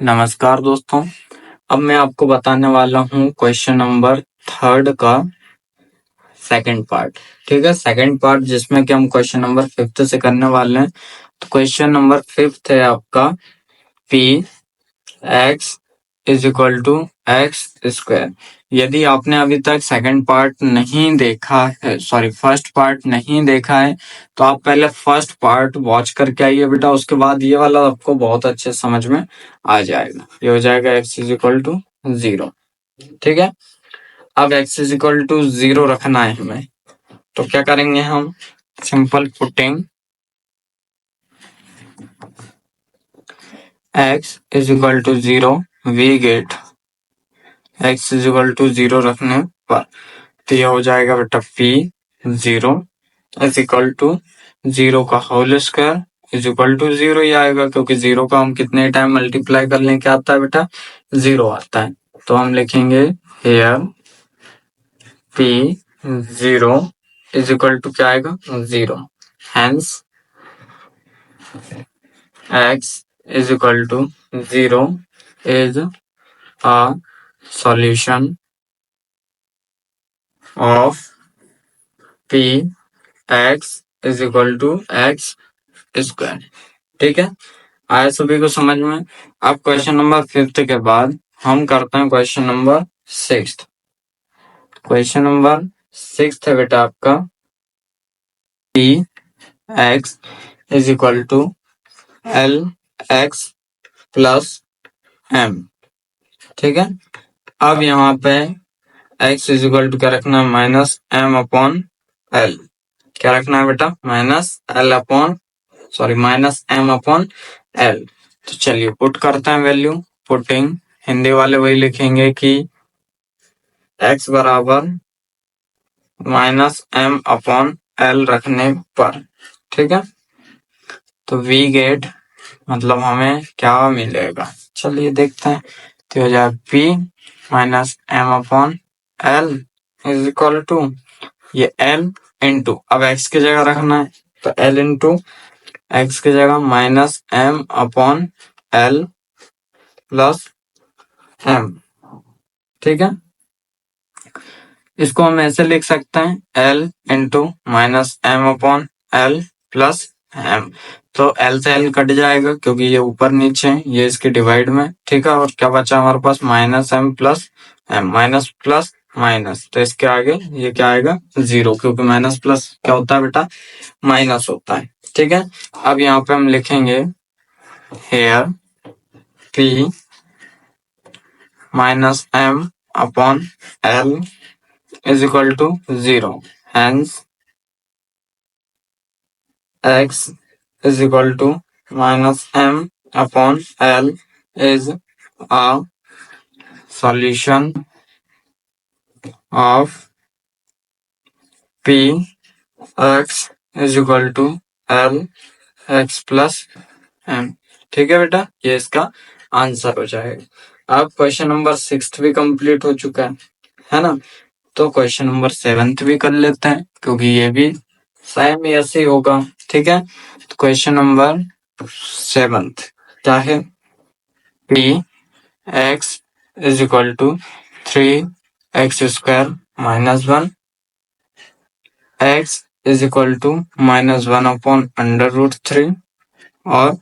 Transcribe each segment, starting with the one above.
नमस्कार दोस्तों, अब मैं आपको बताने वाला हूँ क्वेश्चन नंबर 3 का सेकंड पार्ट। ठीक है, सेकंड पार्ट जिसमें कि हम क्वेश्चन नंबर 5 से करने वाले हैं। तो क्वेश्चन नंबर 5 है आपका P x is equal to x square. यदि आपने अभी तक सेकंड पार्ट नहीं देखा है, फर्स्ट पार्ट नहीं देखा है, तो आप पहले फर्स्ट पार्ट वॉच करके आइए बेटा। उसके बाद ये वाला आपको बहुत अच्छे समझ में आ जाएगा। ये हो जाएगा एक्स इज इक्वल टू 0। ठीक है, अब एक्स इज इक्वल टू 0 रखना है हमें, तो क्या करेंगे हम? Simple putting x is equal to 0 we get x is equal to 0 रखने पर तो यह हो जाएगा बेटा पी 0 इज इक्वल टू 0 का whole square is equal to 0 ही आएगा, क्योंकि 0 का हम कितने टाइम मल्टीप्लाई कर लें क्या आता है बेटा? 0 आता है। तो हम लिखेंगे here P 0 is equal to क्या आएगा? 0। Hence x is equal to 0 is a solution of p x is equal to x square। ठीक है, आया सभी को समझ में? अब क्वेश्चन नंबर 5 के बाद हम करते हैं क्वेश्चन नंबर 6। क्वेश्चन नंबर 6 है बेटा आपका p x is equal to l x plus m। ठीक है, अब यहाँ पे x इज इक्वल टू क्या रखना है? Minus m upon l। क्या रखना है बेटा? Minus m upon l। तो चलिए पुट करते हैं वैल्यू। पुटिंग हिंदी वाले वही लिखेंगे कि x बराबर माइनस m अपॉन l रखने पर। ठीक है, तो वी गेट मतलब हमें क्या मिलेगा, चलिए देखते हैं। तो हो जाए p minus m upon l is equal to ये l इंटू, अब x की जगह रखना है तो l इंटू x की जगह minus m upon l plus m। ठीक है, इसको हम ऐसे लिख सकते हैं l into minus m upon l plus m। तो l से l कट जाएगा क्योंकि ये ऊपर नीचे है, ये इसके डिवाइड में। ठीक है, और क्या बचा हमारे पास? Minus m plus m, minus plus minus, तो इसके आगे ये क्या आएगा? 0, क्योंकि माइनस प्लस क्या होता है बेटा? माइनस होता है। ठीक है, अब यहाँ पे हम लिखेंगे here p minus m upon l is equal to 0। Hence x is equal to minus m upon l is a solution of p x is equal to l x plus m। ठीक है बेटा, ये इसका answer हो जाएगा। अब question number 6 भी complete हो चुका है ना? तो क्वेश्चन नंबर 7 भी कर लेते हैं, क्योंकि ये भी सेम ऐसे ही होगा। ठीक है, तो क्वेश्चन नंबर 7 क्या है? p x is equal to 3x square minus 1 x is equal to minus 1 upon under root 3 और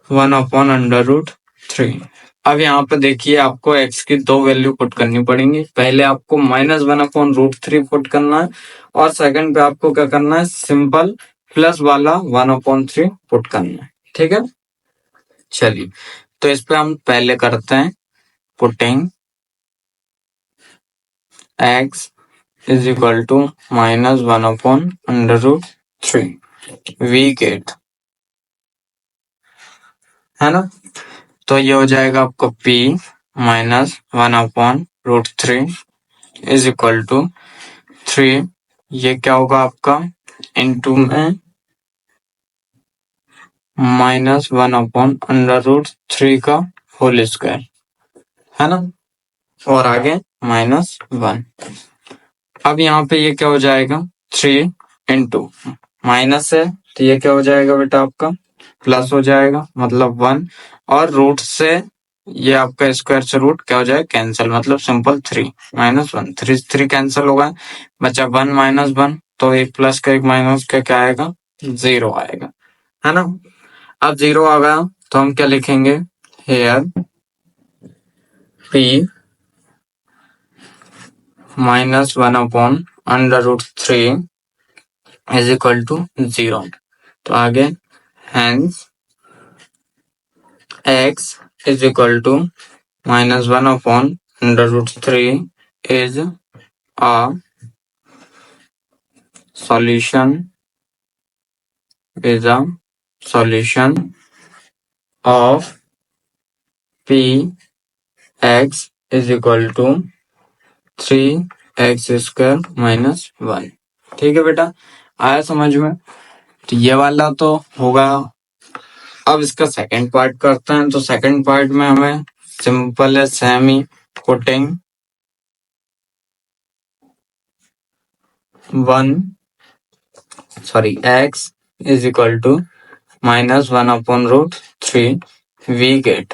1 अपॉन अंडर रूट 3। अब यहाँ पे देखिए आपको x की दो वैल्यू पुट करनी पड़ेंगी। पहले आपको माइनस 1 अपॉन रूट 3 पुट करना है, और सेकंड पे आपको क्या करना है? सिंपल प्लस वाला 1 अपॉन 3 पुट करना है। ठीक है, चलिए तो इस पे हम पहले करते हैं putting x is equal to minus 1 upon under root 3 we get, है ना? तो ये हो जाएगा आपको p minus 1 upon root 3 is equal to 3, ये क्या होगा आपका? इनटू में माइनस 1 अपॉन अंडर रूट 3 का होल स्क्वायर, है ना? और आगे माइनस 1। अब यहाँ पे ये क्या हो जाएगा? 3 इंटू माइनस है तो ये क्या हो जाएगा बेटा? आपका प्लस हो जाएगा, मतलब 1, और रूट से ये आपका स्क्वायर से रूट क्या हो जाए कैंसिल, मतलब सिंपल 3 -1, 3 कैंसिल होगा, बचा 1 -1, तो एक प्लस का एक माइनस का क्या आएगा 0 आएगा, है ना। अब 0 आ गया तो हम क्या लिखेंगे, here p -1/√3 is equal to 0। तो आगे hence x is equal to -1/√3 is a solution of p x is equal to 3x² -1। ठीक है बेटा, आया समझ में। तो ये वाला तो होगा। अब इसका सेकंड पार्ट करते हैं। तो सेकंड पार्ट में हमें सिंपल है semi putting x is equal to -1/√3 we get।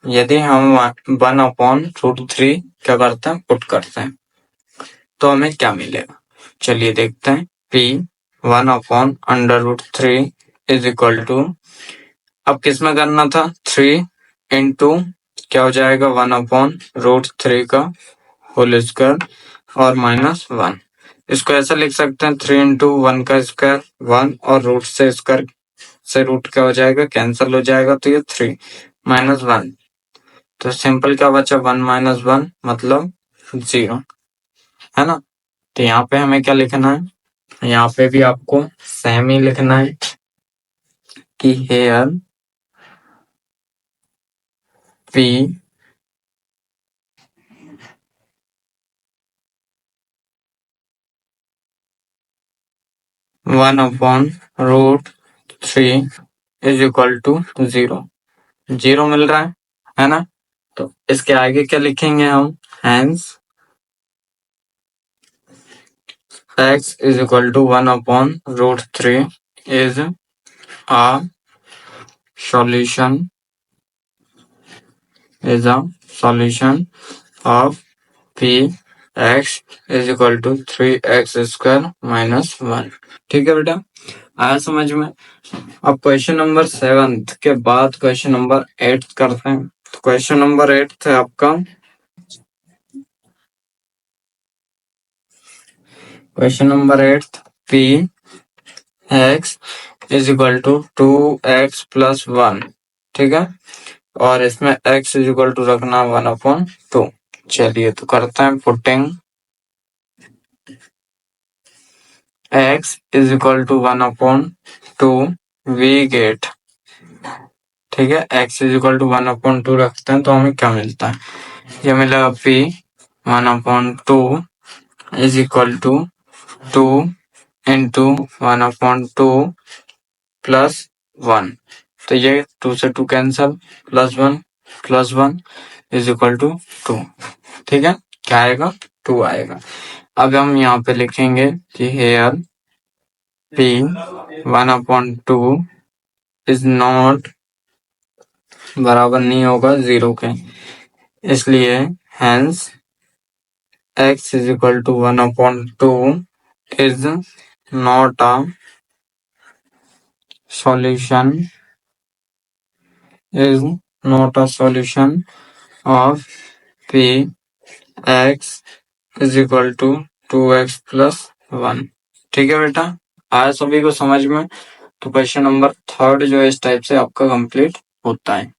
यदि हम 1/√3 क्या करते हैं पुट करते हैं तो हमें क्या मिलेगा, चलिए देखते हैं। p 1/√3 इज इक्वल टू, अब किस में करना था 3 इंटू क्या हो जाएगा 1/√3 का होल स्क्वायर और -1। इसको ऐसा लिख सकते हैं 3 इंटू 1 का स्क्वायर 1 और रूट से स्क्वायर से रूट क्या हो जाएगा कैंसिल हो जाएगा, तो ये 3 -1, तो सिंपल क्या बचा 1 -1 मतलब 0, है ना। तो यहाँ पे हमें क्या लिखना है, यहाँ पे भी आपको सेम ही लिखना है कि here p 1/√3 is equal to 0 मिल रहा है ना। तो इसके आगे क्या लिखेंगे हम, hence x is equal to 1/√3 is a solution of p x is equal to 3x² -1। ठीक है बेटा, आया समझ में। अब क्वेश्चन नंबर 7 के बाद क्वेश्चन नंबर 8 करते हैं। तो क्वेश्चन नंबर 8 है आपका, question number 8 p x is equal to 2x + 1। ठीक है, और इसमें x इज इक्वल टू रखना 1/2। चलिए तो करते हैं putting x is equal to 1/2 we get. ठीक है, x इज इक्वल टू 1/2 रखते हैं तो हमें क्या मिलता है, ये मिलेगा p 1/2 is equal to 2 into 1/2 plus 1। तो ये 2 से 2 cancel, plus 1 is equal to 2। ठीक है, क्या आएगा 2 आएगा। अब हम यहाँ पे लिखेंगे कि हेयर p 1/2 इज नॉट बराबर नहीं होगा 0 के, इसलिए hence x is equal to 1/2 is not a solution of p x is equal to 2x + 1। ठीक है बेटा, आया सभी को समझ में। तो क्वेश्चन नंबर 3 जो है इस टाइप से आपका कंप्लीट होता है।